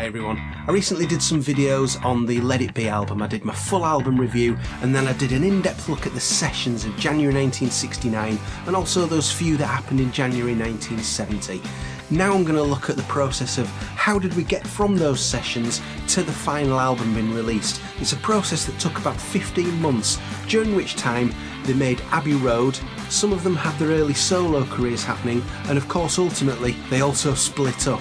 Hi everyone. I recently did some videos on the Let It Be album. I did my full album review and then I did an in-depth look at the sessions of January 1969 and also those few that happened in January 1970. Now I'm going to look at the process of how did we get from those sessions to the final album being released. It's a process that took about 15 months, during which time they made Abbey Road, some of them had their early solo careers happening, and of course ultimately they also split up.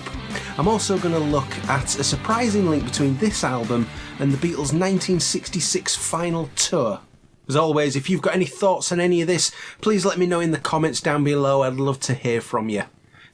I'm also going to look at a surprising link between this album and the Beatles' 1966 final tour. As always, if you've got any thoughts on any of this, please let me know in the comments down below. I'd love to hear from you.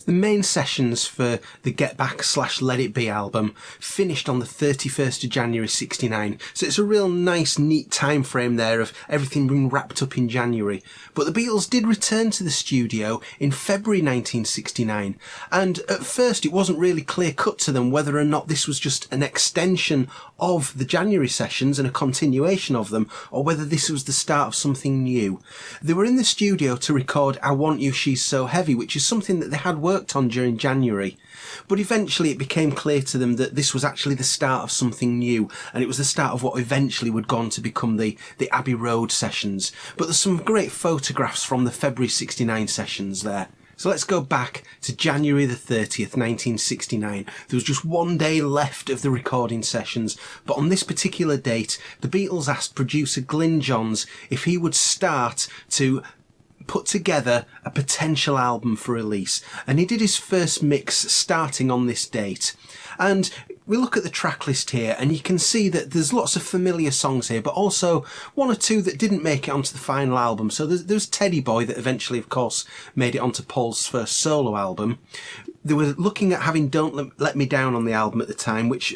The main sessions for the Get Back / Let It Be album finished on the 31st of January 69, so it's a real nice neat time frame there of everything being wrapped up in January. But the Beatles did return to the studio in February 1969, and at first it wasn't really clear cut to them whether or not this was just an extension of the January sessions and a continuation of them, or whether this was the start of something new. They were in the studio to record I Want You She's So Heavy, which is something that they had worked on during January, but eventually it became clear to them that this was actually the start of something new, and it was the start of what eventually would go on to become the Abbey Road sessions. But there's some great photographs from the February 69 sessions there. So let's go back to January the 30th, 1969. There was just one day left of the recording sessions, but on this particular date, the Beatles asked producer Glyn Johns if he would start to put together a potential album for release, and he did his first mix starting on this date. And we look at the track list here and you can see that there's lots of familiar songs here, but also one or two that didn't make it onto the final album. So there's Teddy Boy that eventually of course made it onto Paul's first solo album. They were looking at having Don't Let Me Down on the album at the time, which,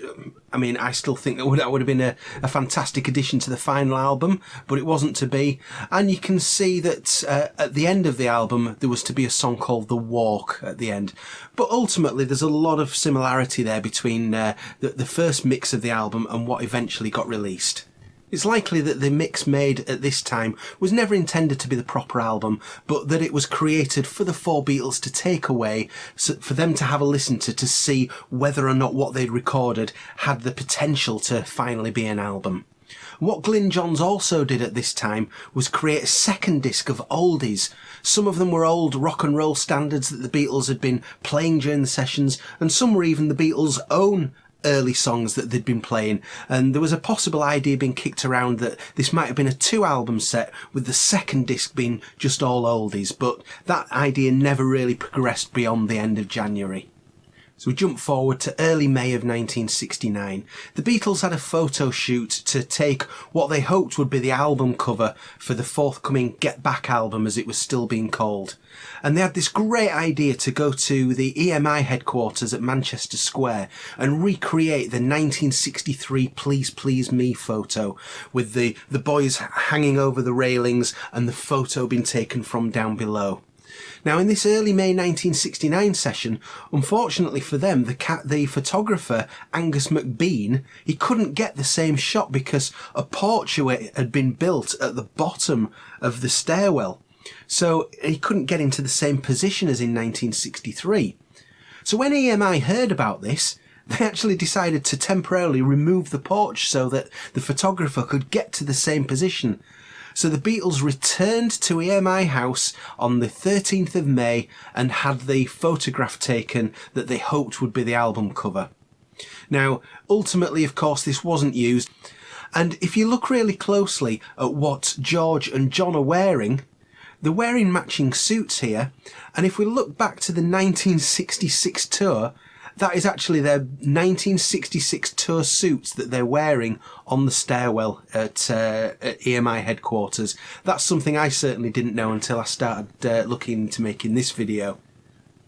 I mean, I still think that would have been a fantastic addition to the final album, but it wasn't to be. And you can see that at the end of the album, there was to be a song called The Walk at the end. But ultimately, there's a lot of similarity there between the first mix of the album and what eventually got released. It's likely that the mix made at this time was never intended to be the proper album, but that it was created for the four Beatles to take away, for them to have a listen to see whether or not what they'd recorded had the potential to finally be an album. What Glyn Johns also did at this time was create a second disc of oldies. Some of them were old rock and roll standards that the Beatles had been playing during the sessions, and some were even the Beatles' own early songs that they'd been playing. And there was a possible idea being kicked around that this might have been a 2-album set with the second disc being just all oldies, but that idea never really progressed beyond the end of January. So we jump forward to early May of 1969. The Beatles had a photo shoot to take what they hoped would be the album cover for the forthcoming Get Back album, as it was still being called. And they had this great idea to go to the EMI headquarters at Manchester Square and recreate the 1963 Please Please Me photo, with the boys hanging over the railings and the photo being taken from down below. Now, in this early May 1969 session, unfortunately for them, the photographer, Angus McBean, he couldn't get the same shot because a portrait had been built at the bottom of the stairwell. So he couldn't get into the same position as in 1963. So when EMI heard about this, they actually decided to temporarily remove the porch so that the photographer could get to the same position. So the Beatles returned to EMI House on the 13th of May and had the photograph taken that they hoped would be the album cover. Now, ultimately, of course, this wasn't used. And if you look really closely at what George and John are wearing, they're wearing matching suits here. And if we look back to the 1966 tour, that is actually their 1966 tour suits that they're wearing on the stairwell at EMI headquarters. That's something I certainly didn't know until I started looking into making this video.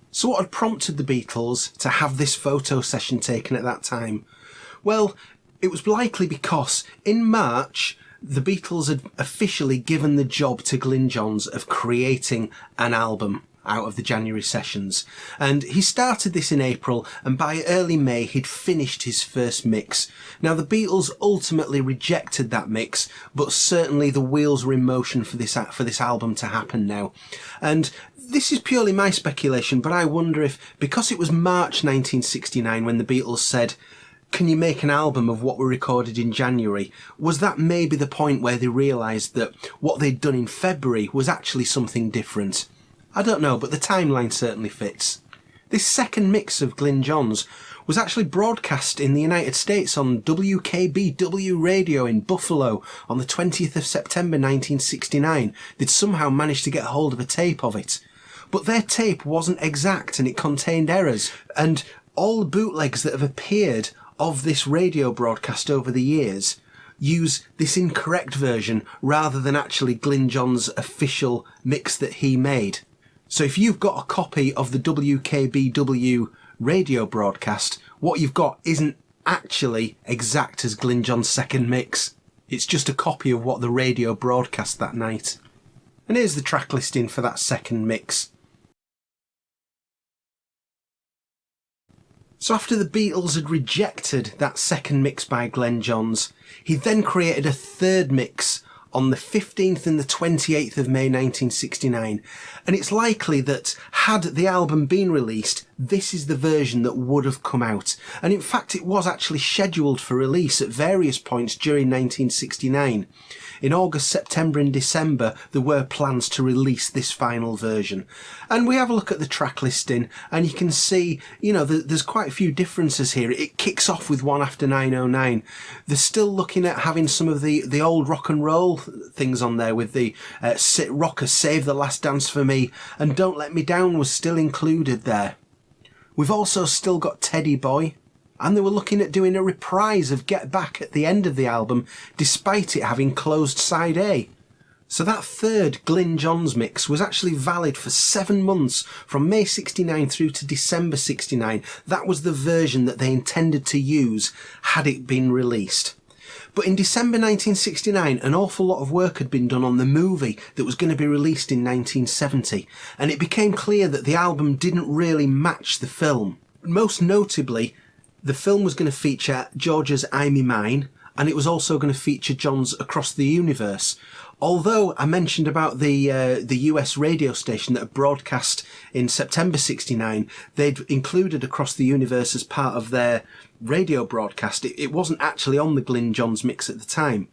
So what had prompted the Beatles to have this photo session taken at that time? Well, it was likely because in March, the Beatles had officially given the job to Glyn Johns of creating an album out of the January sessions, and he started this in April, and by early May he'd finished his first mix. Now the Beatles ultimately rejected that mix, but certainly the wheels were in motion for this album to happen now. And this is purely my speculation, but I wonder if, because it was March 1969 when the Beatles said, can you make an album of what were recorded in January? Was that maybe the point where they realised that what they'd done in February was actually something different? I don't know, but the timeline certainly fits. This second mix of Glyn Johns was actually broadcast in the United States on WKBW radio in Buffalo on the 20th of September 1969. They'd somehow managed to get hold of a tape of it. But their tape wasn't exact and it contained errors, and all the bootlegs that have appeared of this radio broadcast over the years use this incorrect version rather than actually Glyn Johns' official mix that he made. So if you've got a copy of the WKBW radio broadcast, what you've got isn't actually exact as Glyn Johns' second mix. It's just a copy of what the radio broadcast that night. And here's the track listing for that second mix. So after the Beatles had rejected that second mix by Glyn Johns, he then created a third mix on the 15th and the 28th of May 1969, and it's likely that had the album been released, this is the version that would have come out, and in fact it was actually scheduled for release at various points during 1969. In August, September and December there were plans to release this final version. And we have a look at the track listing and you can see, you know, there's quite a few differences here. It kicks off with One After 909. They're still looking at having some of the old rock and roll things on there with the rocker Save the Last Dance for Me, and Don't Let Me Down was still included there. We've also still got Teddy Boy, and they were looking at doing a reprise of Get Back at the end of the album, despite it having closed side A. So that third Glyn Johns mix was actually valid for 7 months, from May 69 through to December 69. That was the version that they intended to use had it been released. But in December 1969, an awful lot of work had been done on the movie that was going to be released in 1970, and it became clear that the album didn't really match the film. Most notably, the film was going to feature George's I'm in Mine, and it was also going to feature John's Across the Universe. Although I mentioned about the US radio station that had broadcast in September 69, they'd included Across the Universe as part of their radio broadcast. It wasn't actually on the Glyn Johns mix at the time.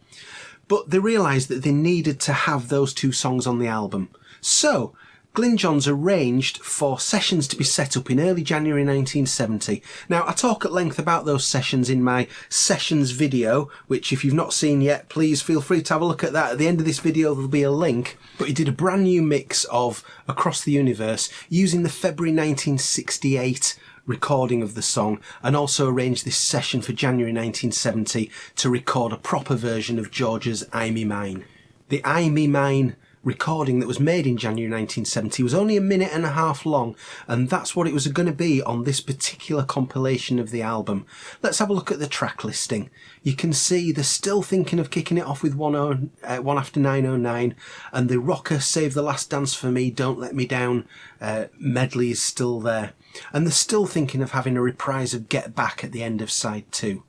But they realised that they needed to have those two songs on the album. So Glyn Johns arranged for sessions to be set up in early January 1970. Now, I talk at length about those sessions in my sessions video, which if you've not seen yet, please feel free to have a look at that. At the end of this video, there'll be a link. But he did a brand new mix of Across the Universe using the February 1968 recording of the song, and also arranged this session for January 1970 to record a proper version of George's I'm in Mine. The I'm in Mine recording that was made in January 1970 was only 1.5 minutes long, and that's what it was going to be on this particular compilation of the album. Let's have a look at the track listing. You can see they're still thinking of kicking it off with One After 909, and the rocker Save the Last Dance for Me, Don't Let Me Down medley is still there, and they're still thinking of having a reprise of Get Back at the end of side 2.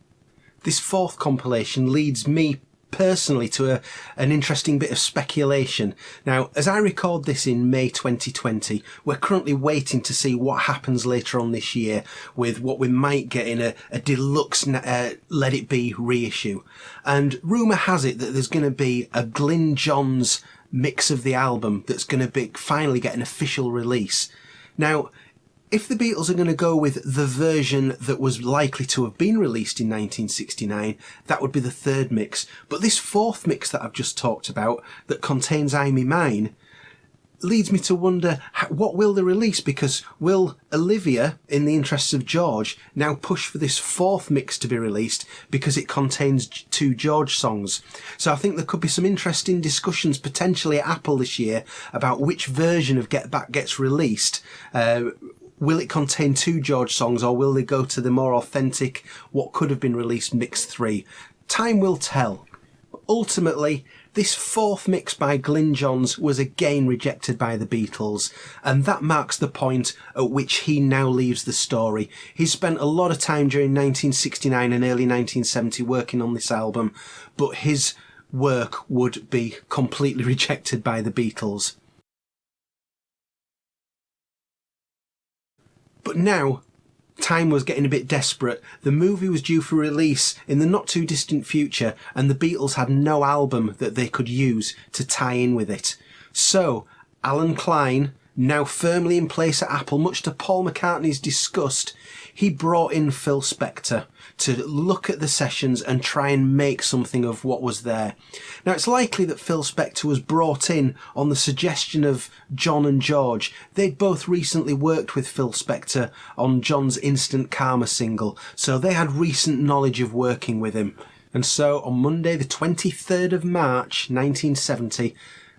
This fourth compilation leads me personally to an interesting bit of speculation. Now, as I record this in May 2020, we're currently waiting to see what happens later on this year with what we might get in a deluxe Let It Be reissue. And rumour has it that there's going to be a Glyn Johns mix of the album that's going to be finally get an official release. Now, if the Beatles are going to go with the version that was likely to have been released in 1969, that would be the third mix. But this fourth mix that I've just talked about, that contains I'm in Mine, leads me to wonder, what will they release? Because will Olivia, in the interests of George, now push for this fourth mix to be released because it contains 2 George songs? So I think there could be some interesting discussions potentially at Apple this year about which version of Get Back gets released. Will it contain 2 George songs, or will they go to the more authentic, what could have been released mix 3? Time will tell. Ultimately, this fourth mix by Glyn Johns was again rejected by the Beatles, and that marks the point at which he now leaves the story. He spent a lot of time during 1969 and early 1970 working on this album, but his work would be completely rejected by the Beatles. But now, Time was getting a bit desperate. The movie was due for release in the not too distant future, and the Beatles had no album that they could use to tie in with it. So, Alan Klein, now firmly in place at Apple, much to Paul McCartney's disgust, he brought in Phil Spector to look at the sessions and try and make something of what was there. Now, it's likely that Phil Spector was brought in on the suggestion of John and George. They'd both recently worked with Phil Spector on John's Instant Karma single, so they had recent knowledge of working with him. And so, on Monday the 23rd of March 1970,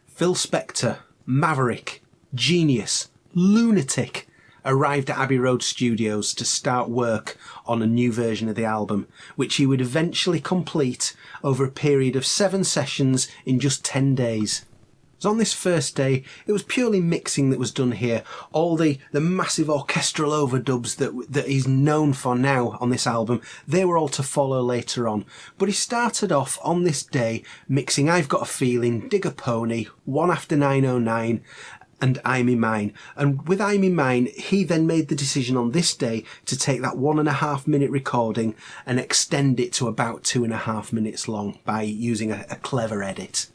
Phil Spector, maverick, genius, lunatic, arrived at Abbey Road Studios to start work on a new version of the album, which he would eventually complete over a period of 7 sessions in just 10 days. So on this first day, it was purely mixing that was done here. All the massive orchestral overdubs that he's known for now on this album, they were all to follow later on. But he started off on this day mixing I've Got a Feeling, Dig a Pony, One After 909, and I'm in Mine. And with I'm in Mine, he then made the decision on this day to take that 1.5 minute recording and extend it to about 2.5 minutes long by using a clever edit.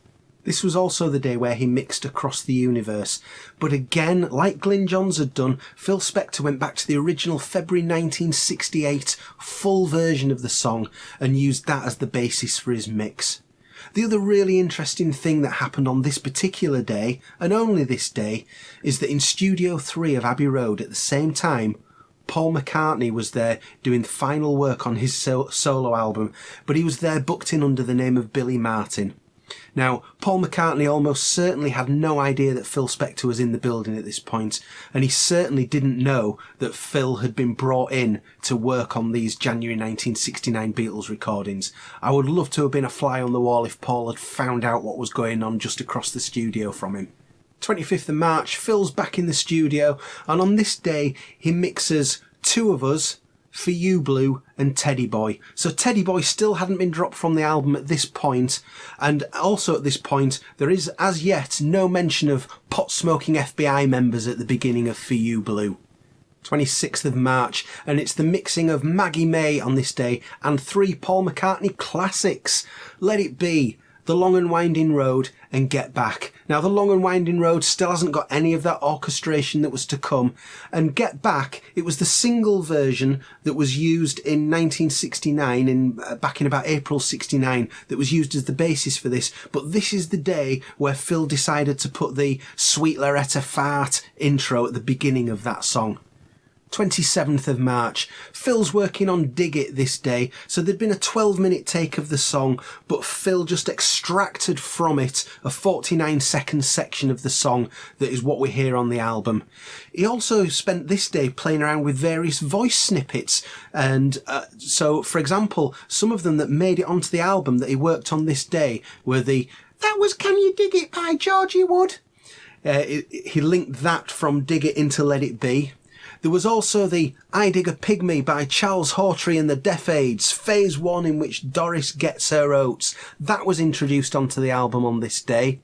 This was also the day where he mixed Across the Universe. But again, like Glyn Johns had done, Phil Spector went back to the original February 1968 full version of the song and used that as the basis for his mix. The other really interesting thing that happened on this particular day, and only this day, is that in Studio 3 of Abbey Road at the same time, Paul McCartney was there doing final work on his solo album, but he was there booked in under the name of Billy Martin. Now, Paul McCartney almost certainly had no idea that Phil Spector was in the building at this point, and he certainly didn't know that Phil had been brought in to work on these January 1969 Beatles recordings. I would love to have been a fly on the wall if Paul had found out what was going on just across the studio from him. 25th of March, Phil's back in the studio, and on this day he mixes Two of Us, For You Blue, and Teddy Boy. So Teddy Boy still hadn't been dropped from the album at this point, and also at this point there is as yet no mention of pot-smoking FBI members at the beginning of For You Blue. 26th of March, and it's the mixing of Maggie May on this day and 3 Paul McCartney classics: Let It Be, The Long and Winding Road, and Get Back. Now, The Long and Winding Road still hasn't got any of that orchestration that was to come, and Get Back, it was the single version that was used in 1969, back in about April 69, that was used as the basis for this, but this is the day where Phil decided to put the Sweet Loretta Fart intro at the beginning of that song. 27th of March, Phil's working on Dig It this day, so there'd been a 12-minute take of the song, but Phil just extracted from it a 49-second section of the song that is what we hear on the album. He also spent this day playing around with various voice snippets, and so, for example, some of them that made it onto the album that he worked on this day were That was Can You Dig It by Georgie Wood. He linked that from Dig It into Let It Be. There was also the I Dig a Pygmy by Charles Hawtrey and the Deaf Aids, Phase 1 in which Doris gets her oats. That was introduced onto the album on this day.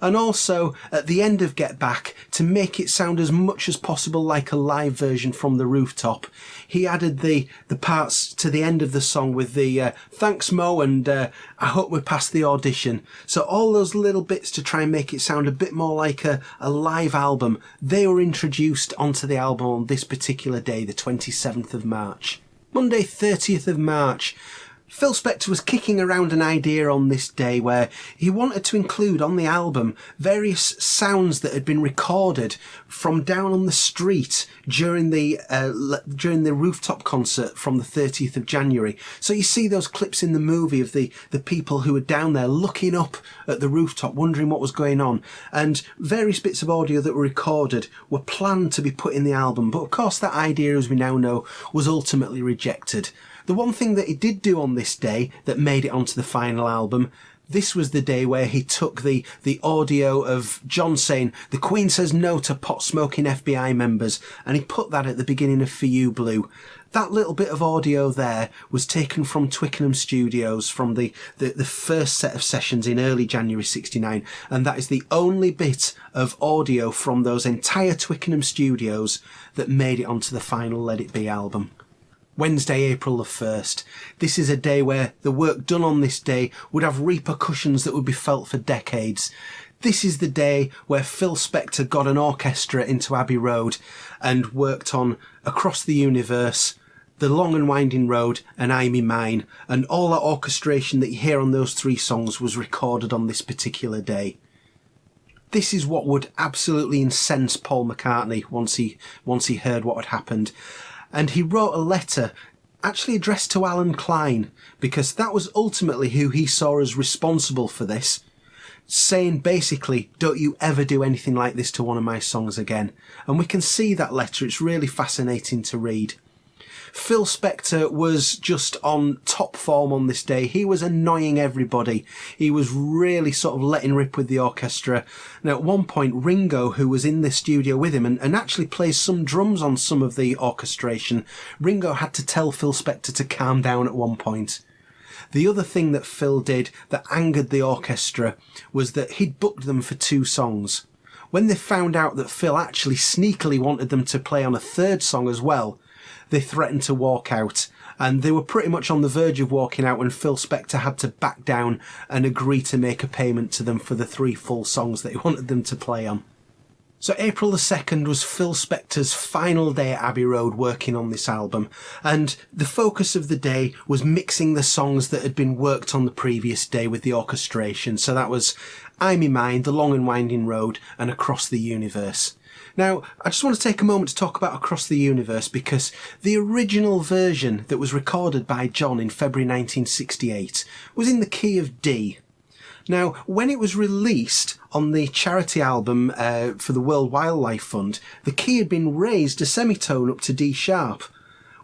And also, at the end of Get Back, to make it sound as much as possible like a live version from the rooftop, he added the parts to the end of the song with the Thanks Mo and I Hope We're Past the Audition. So all those little bits to try and make it sound a bit more like a live album, they were introduced onto the album on this particular day, the 27th of March. Monday, 30th of March. Phil Spector was kicking around an idea on this day where he wanted to include on the album various sounds that had been recorded from down on the street during the rooftop concert from the 30th of January. So you see those clips in the movie of the people who were down there looking up at the rooftop, wondering what was going on. And various bits of audio that were recorded were planned to be put in the album. But of course that idea, as we now know, was ultimately rejected. The one thing that he did do on this day that made it onto the final album, this was the day where he took the audio of John saying, "The Queen says no to pot-smoking FBI members," and he put that at the beginning of For You Blue. That little bit of audio there was taken from Twickenham Studios from the first set of sessions in early January 69, and that is the only bit of audio from those entire Twickenham Studios that made it onto the final Let It Be album. Wednesday, April the 1st. This is a day where the work done on this day would have repercussions that would be felt for decades. This is the day where Phil Spector got an orchestra into Abbey Road and worked on Across the Universe, The Long and Winding Road, and I Me Mine, and all that orchestration that you hear on those three songs was recorded on this particular day. This is what would absolutely incense Paul McCartney once he heard what had happened. And he wrote a letter actually addressed to Alan Klein, because that was ultimately who he saw as responsible for this, saying basically, don't you ever do anything like this to one of my songs again. And we can see that letter. It's really fascinating to read. Phil Spector was just on top form on this day. He was annoying everybody. He was really sort of letting rip with the orchestra. Now, at one point, Ringo, who was in the studio with him and actually plays some drums on some of the orchestration, Ringo had to tell Phil Spector to calm down at one point. The other thing that Phil did that angered the orchestra was that he'd booked them for 2 songs. When they found out that Phil actually sneakily wanted them to play on a 3rd song as well, they threatened to walk out, and they were pretty much on the verge of walking out when Phil Spector had to back down and agree to make a payment to them for the 3 full songs that he wanted them to play on. So April the 2nd was Phil Spector's final day at Abbey Road working on this album, and the focus of the day was mixing the songs that had been worked on the previous day with the orchestration. So that was I Me Mine, The Long and Winding Road, and Across the Universe. Now, I just want to take a moment to talk about Across the Universe, because the original version that was recorded by John in February 1968 was in the key of D. Now, when it was released on the charity album for the World Wildlife Fund, the key had been raised a semitone up to D sharp.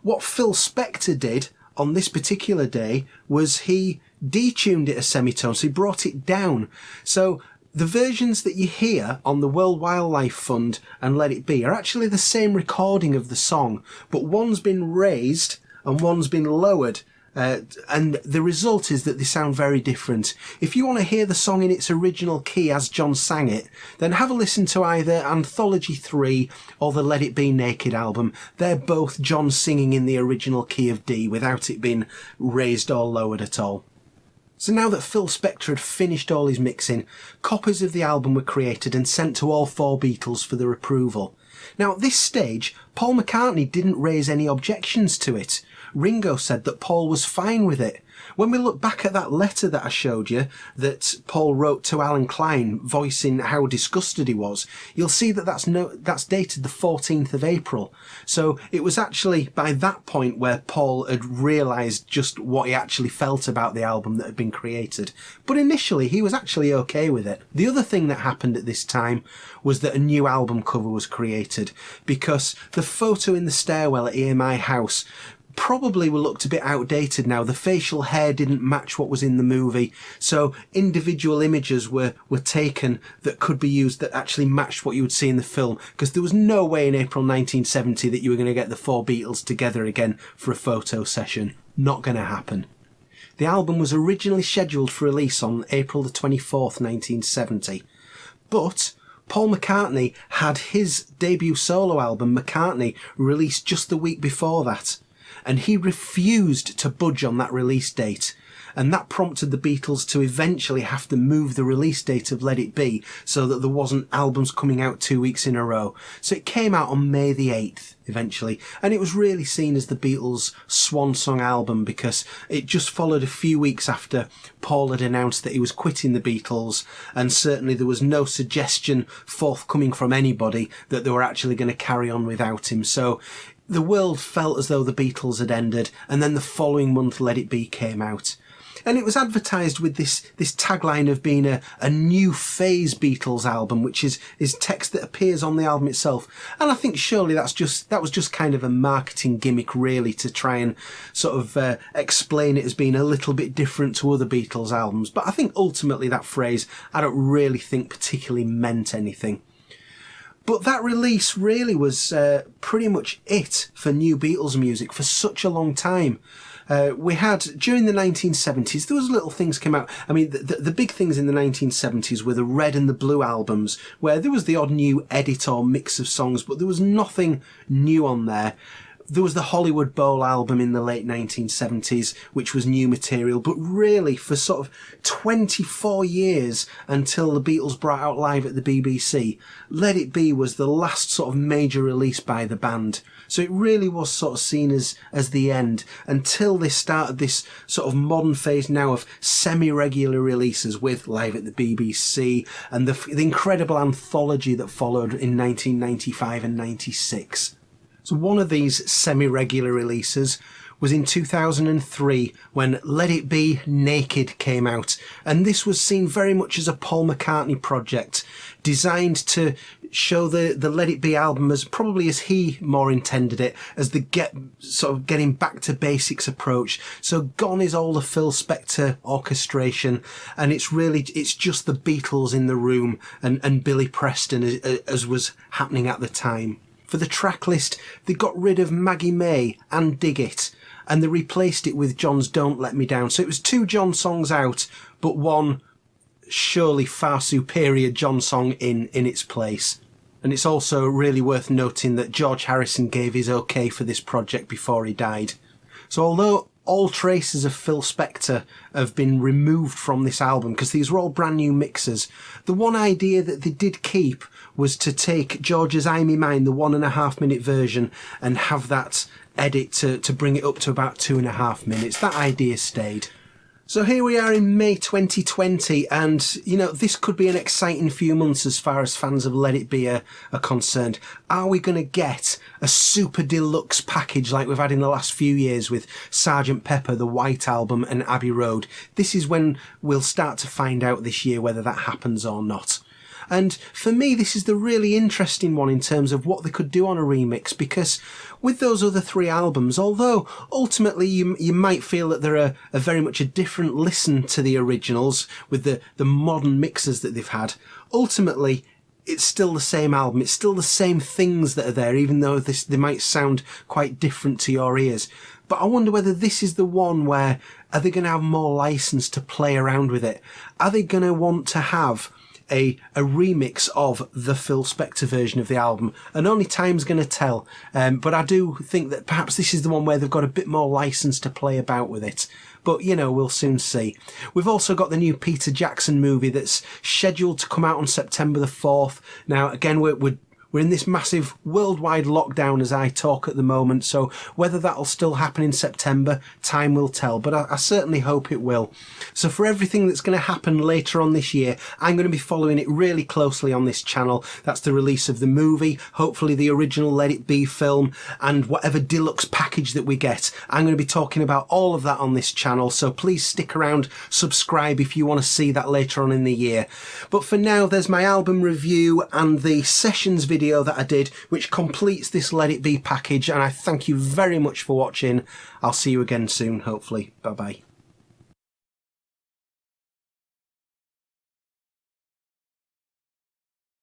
What Phil Spector did on this particular day was he detuned it a semitone, so he brought it down. So the versions that you hear on the World Wildlife Fund and Let It Be are actually the same recording of the song, but one's been raised and one's been lowered. And the result is that they sound very different. If you want to hear the song in its original key as John sang it, then have a listen to either Anthology 3 or the Let It Be Naked album. They're both John singing in the original key of D without it being raised or lowered at all. So now that Phil Spector had finished all his mixing, copies of the album were created and sent to all 4 Beatles for their approval. Now at this stage, Paul McCartney didn't raise any objections to it. Ringo said that Paul was fine with it. When we look back at that letter that I showed you that Paul wrote to Alan Klein voicing how disgusted he was, you'll see that that's dated the 14th of April. So it was actually by that point where Paul had realised just what he actually felt about the album that had been created. But initially he was actually okay with it. The other thing that happened at this time was that a new album cover was created, because the photo in the stairwell at EMI House probably looked a bit outdated now. The facial hair didn't match what was in the movie, so individual images were taken that could be used that actually matched what you would see in the film, because there was no way in April 1970 that you were going to get the 4 Beatles together again for a photo session. Not going to happen. The album was originally scheduled for release on April the 24th, 1970, but Paul McCartney had his debut solo album, McCartney, released just the week before that, and he refused to budge on that release date, and that prompted the Beatles to eventually have to move the release date of Let It Be so that there wasn't albums coming out 2 weeks in a row. So it came out on May the 8th eventually, and it was really seen as the Beatles' swan song album, because it just followed a few weeks after Paul had announced that he was quitting the Beatles, and certainly there was no suggestion forthcoming from anybody that they were actually going to carry on without him. So the world felt as though the Beatles had ended, and then the following month Let It Be came out. And it was advertised with this tagline of being a new phase Beatles album, which is text that appears on the album itself. And I think surely that was just kind of a marketing gimmick, really, to try and sort of explain it as being a little bit different to other Beatles albums. But I think ultimately that phrase, I don't really think particularly meant anything. But that release really was pretty much it for new Beatles music for such a long time. We had, during the 1970s, there was little things came out. I mean, the big things in the 1970s were the Red and the Blue albums, where there was the odd new edit or mix of songs, but there was nothing new on there. There was the Hollywood Bowl album in the late 1970s, which was new material, but really for sort of 24 years until the Beatles brought out Live at the BBC, Let It Be was the last sort of major release by the band. So it really was sort of seen as the end until they started this sort of modern phase now of semi-regular releases with Live at the BBC and the incredible anthology that followed in 1995 and 96. So one of these semi-regular releases was in 2003 when Let It Be Naked came out, and this was seen very much as a Paul McCartney project designed to show the Let It Be album as probably as he more intended it, as the getting back to basics approach. So gone is all the Phil Spector orchestration, and it's just the Beatles in the room and Billy Preston as was happening at the time. For the track list, they got rid of Maggie May and Dig It, and they replaced it with John's Don't Let Me Down. So it was 2 John songs out, but one surely far superior John song in its place. And it's also really worth noting that George Harrison gave his okay for this project before he died. So although all traces of Phil Spector have been removed from this album because these were all brand new mixes, the one idea that they did keep was to take George's I'm in Mine, the 1.5 minute version, and have that edit to bring it up to about 2.5 minutes. That idea stayed. So here we are in May 2020, and you know, this could be an exciting few months as far as fans of Let It Be are concerned. Are we going to get a super deluxe package like we've had in the last few years with Sgt. Pepper, the White Album and Abbey Road? This is when we'll start to find out this year whether that happens or not. And for me, this is the really interesting one in terms of what they could do on a remix, because with those other 3 albums, although ultimately you might feel that they're a very much a different listen to the originals with the modern mixes that they've had, ultimately it's still the same album. It's still the same things that are there, even though they might sound quite different to your ears. But I wonder whether this is the one where, are they going to have more license to play around with it? Are they going to want to have a remix of the Phil Spector version of the album? And only time's going to tell. But I do think that perhaps this is the one where they've got a bit more license to play about with it. But, you know, we'll soon see. We've also got the new Peter Jackson movie that's scheduled to come out on September the 4th. Now, again, we're in this massive worldwide lockdown as I talk at the moment, so whether that'll still happen in September, time will tell, but I certainly hope it will. So for everything that's going to happen later on this year, I'm going to be following it really closely on this channel. That's the release of the movie, hopefully the original Let It Be film, and whatever deluxe package that we get. I'm going to be talking about all of that on this channel, so please stick around, subscribe if you want to see that later on in the year. But for now, there's my album review and the sessions video that I did, which completes this Let It Be package, and I thank you very much for watching. I'll see you again soon, hopefully. Bye bye.